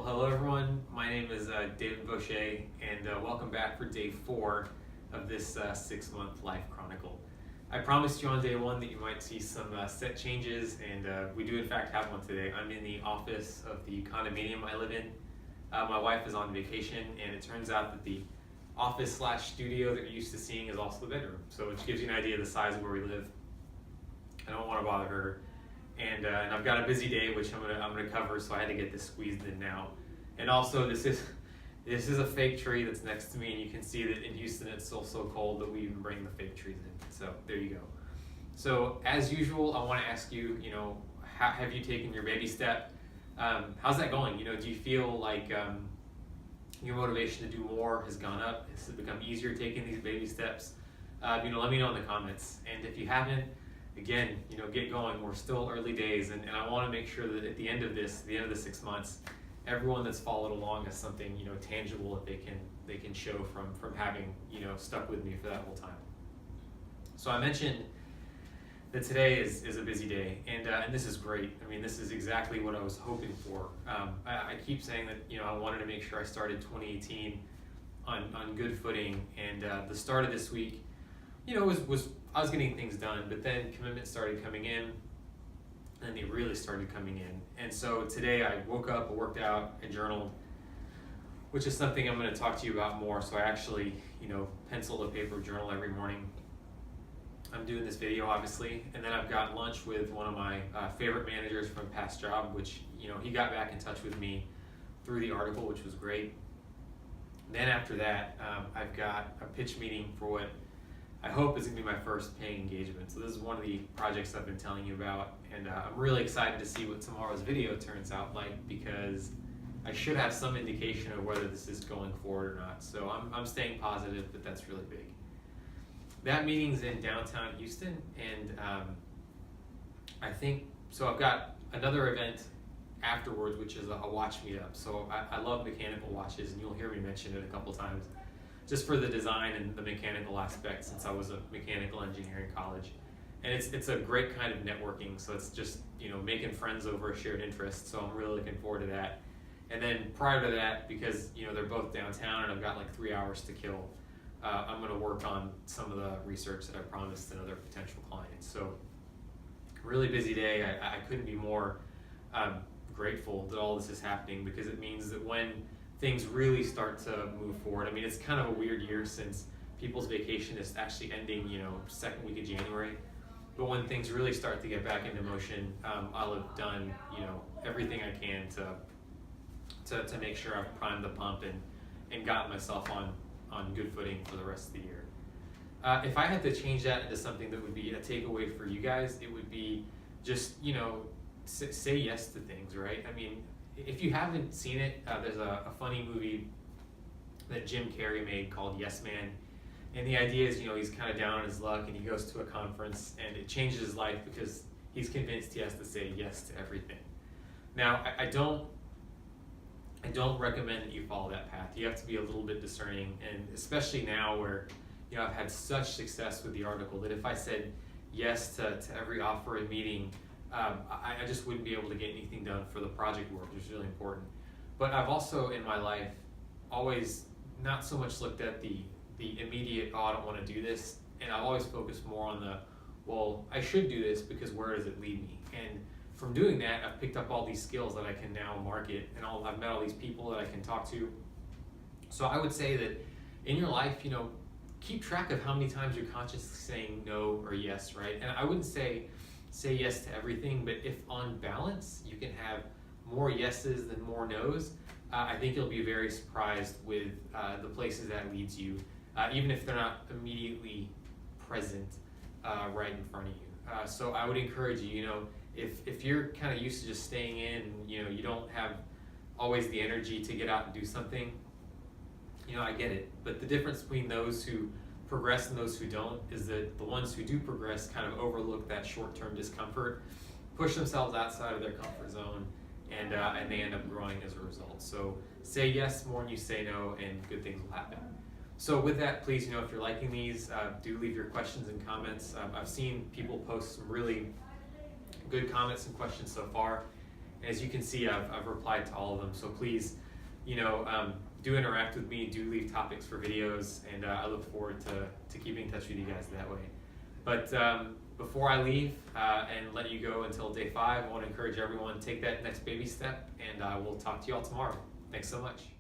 hello everyone. My name is David Boucher, and welcome back for day 4 of this 6-month life chronicle. I promised you on day 1 that you might see some set changes, and we do in fact have one today. I'm in the office of the condominium I live in. My wife is on vacation, and it turns out that the office/studio that you're used to seeing is also the bedroom. So it gives you an idea of the size of where we live. I don't want to bother her. And I've got a busy day, which I'm gonna cover, so I had to get this squeezed in now. And also, this is a fake tree that's next to me, and you can see that in Houston it's still so cold that we even bring the fake trees in. So there you go. So as usual, I want to ask you, how have you taken your baby step? How's that going? Do you feel like your motivation to do more has gone up? Has it become easier taking these baby steps? Let me know in the comments. And if you haven't, again, get going. We're still early days, and I want to make sure that at the end of the 6 months, everyone that's followed along has something tangible that they can show from having stuck with me for that whole time. So I mentioned that today is a busy day, and this is great. I mean, this is exactly what I was hoping for. I keep saying that I wanted to make sure I started 2018 on good footing, and the start of this week, I was getting things done, but then commitments started coming in, and they really started coming in. And so today I woke up, I worked out, I journaled, which is something I'm going to talk to you about more. So I actually, pencil to paper journal every morning. I'm doing this video, obviously, and then I've got lunch with one of my favorite managers from past job, which, he got back in touch with me through the article, which was great. Then after that, I've got a pitch meeting for what I hope is going to be my first paying engagement. So this is one of the projects I've been telling you about, and I'm really excited to see what tomorrow's video turns out like, because I should have some indication of whether this is going forward or not. So I'm staying positive, but that's really big. That meeting's in downtown Houston, and I think, so I've got another event afterwards, which is a watch meetup. So I love mechanical watches, and you'll hear me mention it a couple times, just for the design and the mechanical aspect, since I was a mechanical engineer in college. And it's a great kind of networking, so it's just, making friends over a shared interest, so I'm really looking forward to that. And then prior to that, because, they're both downtown and I've got like 3 hours to kill, I'm gonna work on some of the research that I promised another potential clients. So, really busy day. I couldn't be more grateful that all this is happening, because it means that when things really start to move forward. I mean, it's kind of a weird year since people's vacation is actually ending, second week of January. But when things really start to get back into motion, I'll have done, everything I can to make sure I've primed the pump and gotten myself on good footing for the rest of the year. If I had to change that into something that would be a takeaway for you guys, it would be just, say yes to things, right? I mean, if you haven't seen it, there's a funny movie that Jim Carrey made called Yes Man. And the idea is, he's kind of down on his luck, and he goes to a conference, and it changes his life because he's convinced he has to say yes to everything. Now, I don't recommend that you follow that path. You have to be a little bit discerning, and especially now where, I've had such success with the article that if I said yes to every offer and meeting, I just wouldn't be able to get anything done for the project work, which is really important. But I've also, in my life, always not so much looked at the immediate, I don't want to do this, and I've always focused more on I should do this because where does it lead me? And from doing that, I've picked up all these skills that I can now market, and I've met all these people that I can talk to. So I would say that in your life, keep track of how many times you're consciously saying no or yes, right? And I wouldn't say yes to everything, but if on balance you can have more yeses than more nos, I think you'll be very surprised with the places that leads you, even if they're not immediately present right in front of you. So I would encourage you, if you're kind of used to just staying in, and you don't have always the energy to get out and do something, I get it. But the difference between those who progress and those who don't is that the ones who do progress kind of overlook that short-term discomfort, push themselves outside of their comfort zone, and they end up growing as a result. So say yes more than you say no, and good things will happen. So with that, please, if you're liking these, do leave your questions and comments. I've seen people post some really good comments and questions so far, As you can see, I've replied to all of them. So please, do interact with me, do leave topics for videos, and I look forward to keeping in touch with you guys that way. But before I leave and let you go until day 5, I want to encourage everyone to take that next baby step, and we'll talk to you all tomorrow. Thanks so much.